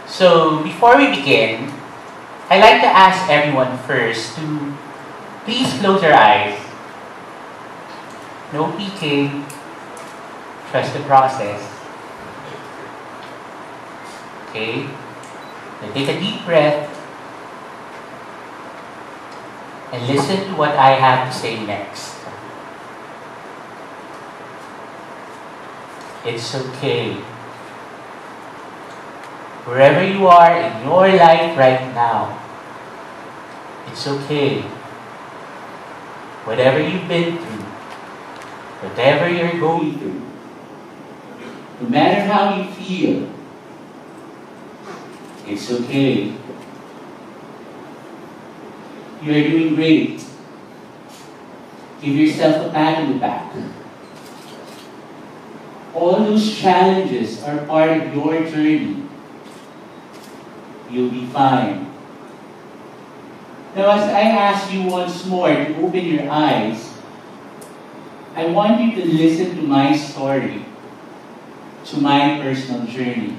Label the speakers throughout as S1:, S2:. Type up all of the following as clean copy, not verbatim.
S1: So, before we begin, I'd like to ask everyone first to please close your eyes. No peeking. Trust the process. Okay? Then take a deep breath and listen to what I have to say next. It's okay. Wherever you are in your life right now, it's okay. Whatever you've been through, whatever you're going through, no matter how you feel, it's okay. You're doing great. Give yourself a pat on the back. All those challenges are part of your journey. You'll be fine. Now, as I ask you once more to open your eyes, I want you to listen to my story, to my personal journey.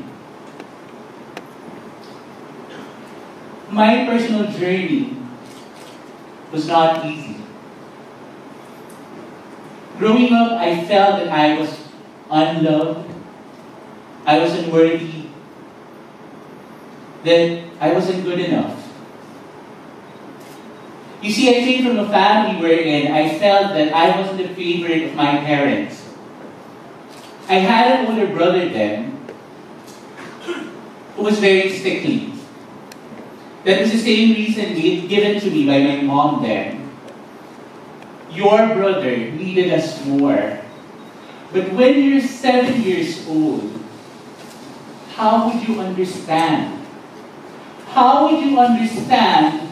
S1: My personal journey was not easy. Growing up, I felt that I was unloved, I was unworthy, that I wasn't good enough. You see, I came from a family wherein I felt that I wasn't the favorite of my parents. I had an older brother then who was very sickly. That was the same reason given to me by my mom then. Your brother needed us more. But when you're 7 years old, how would you understand? How would you understand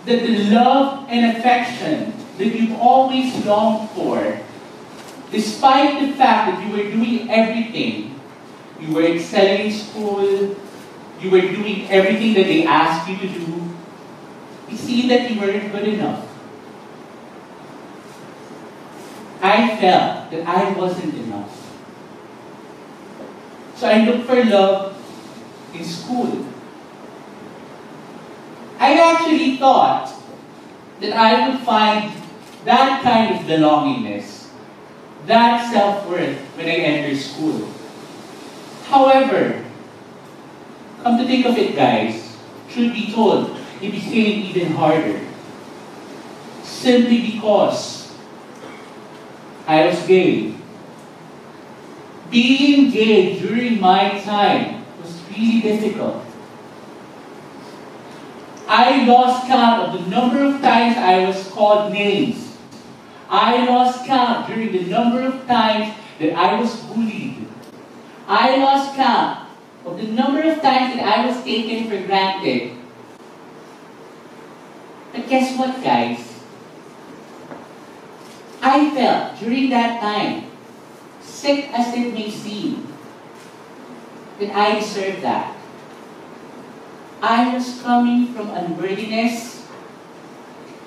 S1: that the love and affection that you've always longed for, despite the fact that you were doing everything, you were excelling in school, you were doing everything that they asked you to do, you see that you weren't good enough. I felt that I wasn't enough. So I looked for love in school. I actually thought that I would find that kind of belongingness, that self-worth when I entered school. However, come to think of it, guys, truth be told, it became even harder. Simply because I was gay. Being gay during my time was really difficult. I lost count of the number of times I was called names. I lost count during the number of times that I was bullied. I lost count of the number of times that I was taken for granted. But guess what, guys? I felt during that time, sick as it may seem, that I deserved that. I was coming from unworthiness.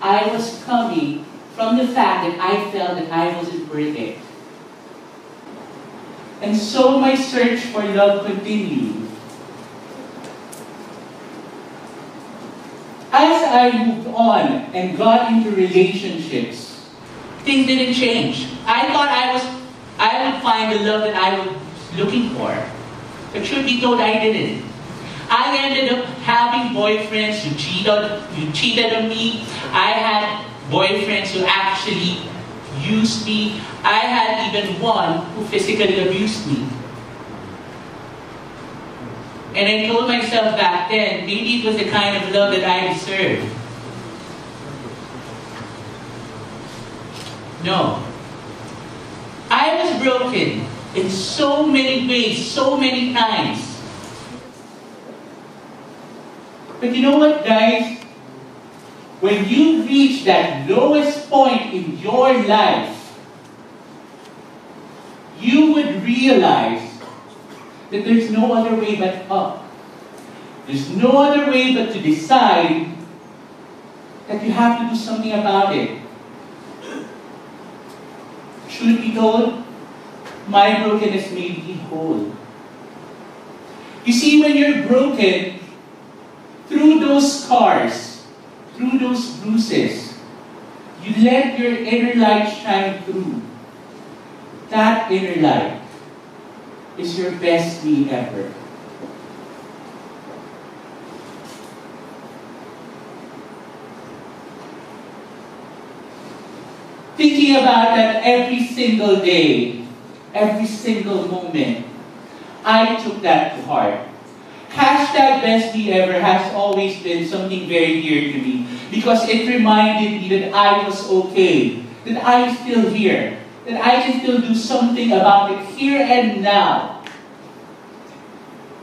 S1: I was coming from the fact that I felt that I wasn't worth it. And so my search for love continued. As I moved on and got into relationships, things didn't change. I thought I would find the love that I was looking for. But truth be told, I didn't. I ended up having boyfriends who cheated on me. I had boyfriends who actually used me. I had even one who physically abused me. And I told myself back then, maybe it was the kind of love that I deserved. No. I was broken in so many ways, so many times. But you know what, guys? When you reach that lowest point in your life, you would realize that there's no other way but up. There's no other way but to decide that you have to do something about it. Truth be told, my brokenness made me whole. You see, when you're broken, through those scars, through those bruises, you let your inner light shine through. That inner light is your best me ever. Thinking about that every single day, every single moment, I took that to heart. Hashtag best me ever has always been something very dear to me because it reminded me that I was okay, that I'm still here, that I can still do something about it here and now.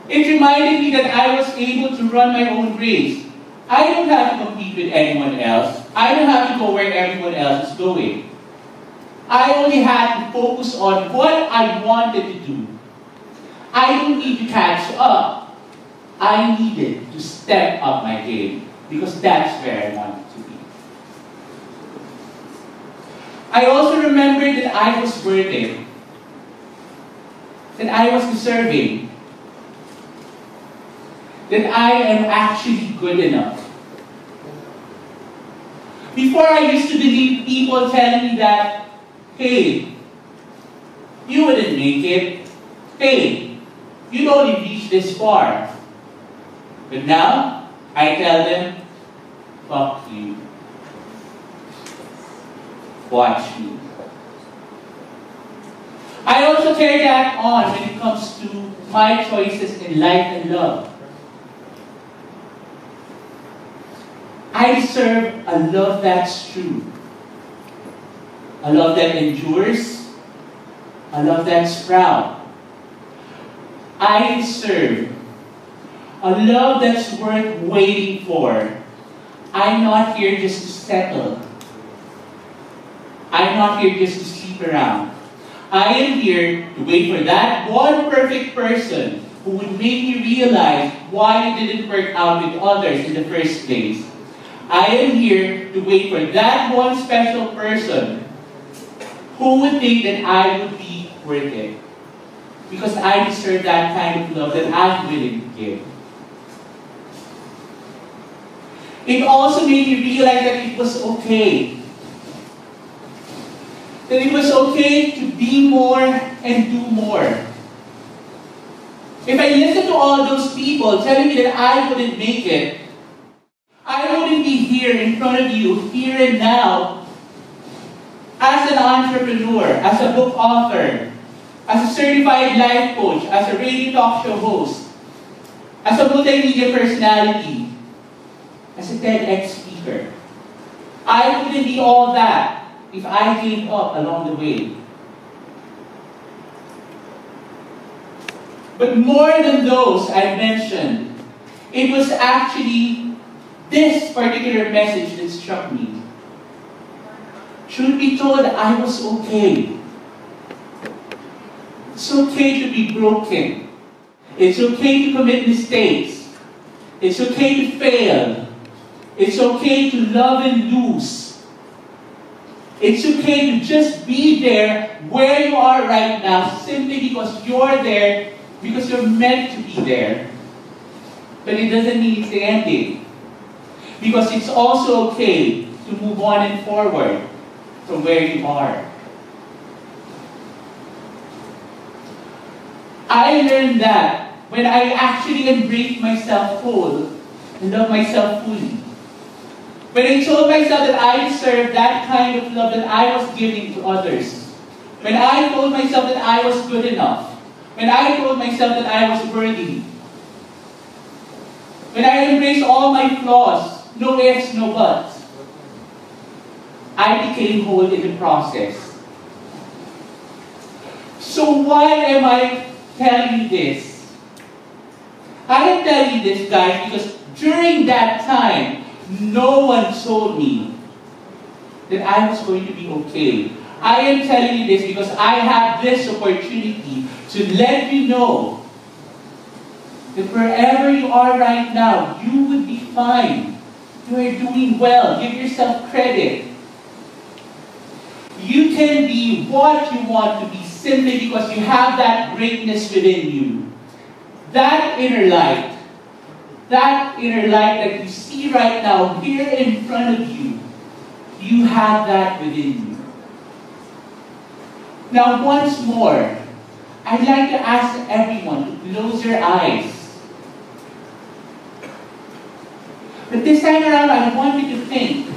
S1: It reminded me that I was able to run my own race. I don't have to compete with anyone else. I don't have to go where everyone else is going. I only had to focus on what I wanted to do. I don't need to catch up. I needed to step up my game because that's where I wanted to be. I also remembered that I was worth it, that I was deserving, that I am actually good enough. Before I used to believe people telling me that, hey, you wouldn't make it. Hey, you'd only reach this far. But now, I tell them, fuck you. Watch me. I also carry that on when it comes to my choices in life and love. I deserve a love that's true. A love that endures. A love that's proud. I deserve a love that's worth waiting for. I'm not here just to settle. I'm not here just to sleep around. I am here to wait for that one perfect person who would make me realize why it didn't work out with others in the first place. I am here to wait for that one special person who would think that I would be worth it. Because I deserve that kind of love that I'm willing to give. It also made me realize that it was okay. That it was okay to be more and do more. If I listen to all those people telling me that I wouldn't make it, I wouldn't be here in front of you, here and now, as an entrepreneur, as a book author, as a certified life coach, as a radio talk show host, as a multimedia personality, as a TEDx speaker. I wouldn't be all that if I gave up along the way. But more than those I mentioned, it was actually this particular message that struck me. Truth be told, I was okay. It's okay to be broken. It's okay to commit mistakes. It's okay to fail. It's okay to love and lose. It's okay to just be there where you are right now simply because you're there, because you're meant to be there. But it doesn't mean it's the ending. Because it's also okay to move on and forward from where you are. I learned that when I actually embraced myself whole and love myself fully. When I told myself that I deserve that kind of love that I was giving to others. When I told myself that I was good enough. When I told myself that I was worthy. When I embraced all my flaws, no ifs, no buts. I became whole in the process. So why am I telling you this? I am telling you this, guys, because during that time, no one told me that I was going to be okay. I am telling you this because I have this opportunity to let you know that wherever you are right now, you would be fine. You are doing well. Give yourself credit. You can be what you want to be simply because you have that greatness within you. That inner light that you see right now here in front of you, you have that within you. Now once more, I'd like to ask everyone to close your eyes. But this time around, I want you to think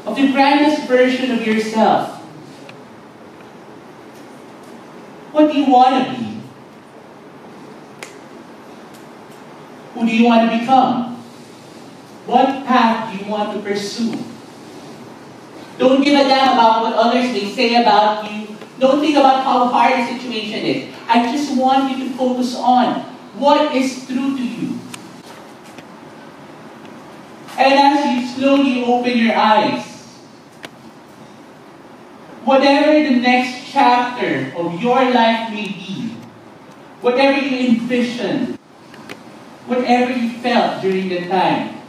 S1: of the grandest version of yourself. What do you want to be? Who do you want to become? What path do you want to pursue? Don't give a damn about what others may say about you. Don't think about how hard the situation is. I just want you to focus on what is true to you. And as you slowly open your eyes, whatever the next chapter of your life may be, whatever you envisioned, whatever you felt during the time,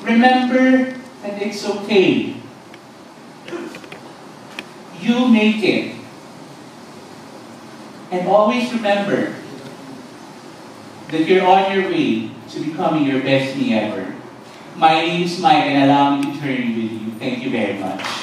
S1: remember that it's okay. You make it. And always remember that you're on your way to becoming your best me ever. My name is Myke, and allow me to turn with you. Thank you very much.